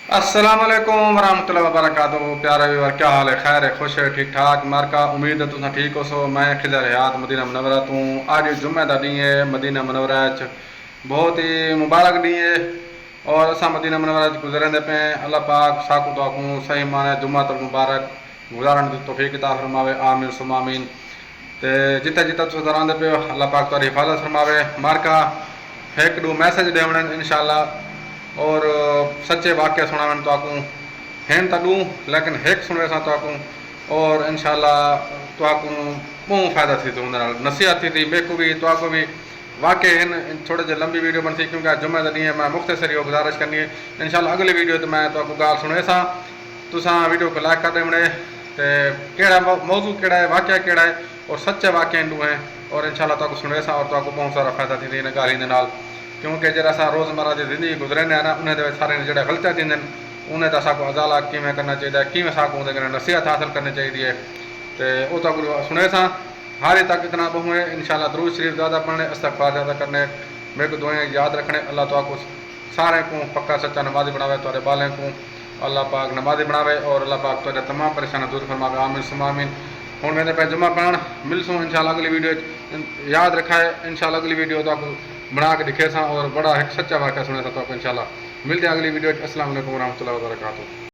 अस्सलाम वालेकुम वरहमतुल्लाहि वबरकातुहू। प्यारे व्यूअर, क्या हाल है? खैर है, खुश है, ठीक ठाक मारका। उम्मीद है तुम ठीक हो सो। मैं खिदर हयात मदीना मुनव्वरा तूं। अज जुम्मे का डी है मदीना मुनव्वरा बहुत ही मुबारक डी है और असा मदीना मुनव्वरा गुजरते पे। अल्लाह पाक साकू ताकू सही माने जुम्मा तक मुबारक गुजारन की तौफीक अता फरमावे। आमीन सुम आमीन। ते जिते जिते तुम गुजारते पे अल्लाह पाक तुम्हारी हिफाजत फरमावे। मारका एक दो मैसेज देवण इंशाअल्लाह और सच्चे वाक्य सुनावन ताकू हैं तो दूँ लेकिन एक सुनने से ताकू और इंशाअल्लाह ताकू बहुत फ़ायदा थी तो नसीहत थी मेको भी ताकू भी वाकई इन थोड़े जे लंबी वीडियो बनती क्योंकि जुम्मे का डी है। मैं मुख्तसर ही गुजारिश करनी है इंशाअल्लाह अगली वीडियो तो मैं ताकू गाल सुने सा तुसा वीडियो को लाइक कर देवणे ते केड़ा मौजू केड़ा है वाक्य केड़ा है और सच्चे वाक्य इंडू हैं और इंशाअल्लाह ताकू सुने सा और ताकू बहुत सारा फ़ायदा थी इन गाली दे नाल क्योंकि जो अस रोज़मर्रा की जिंदगी गुजरने ना उन्हें सारे जो गलतियाँ थी उन्हें तो साको अजाला किमें करना चाहिए किमें साको नसीहत हासिल करनी चाहिए तो वह तो सुने सा हारे तक इतना बहु है इंशाअल्लाह दरूद शरीफ ज़्यादा पढ़ने इस्तग़फ़ार ज़्यादा करने मेरे को दुआएं याद रखने। अल्लाह ताको सारे को पक्का सच्चा नमाजी बनावे तुहारे बालें को अल्लाह पाक नमाजी बनावे और अल्लाह पाक तुहारे तमाम परेशानी दूर फरमावे। आमीन सुम आमीन। हुण वेंदे पे जुम्मा पढ़ण मिलसूँ इंशाअल्लाह अगली वीडियो याद रखाए इंशाअल्लाह अगली वीडियो ताको बना के दिखे सा और बड़ा एक सच्चा वाक़या सुने सा तो इंशाअल्लाह मिलते हैं अगली वीडियो। अस्सलाम वालेकुम रहमतुल्लाहि व बरकातहू।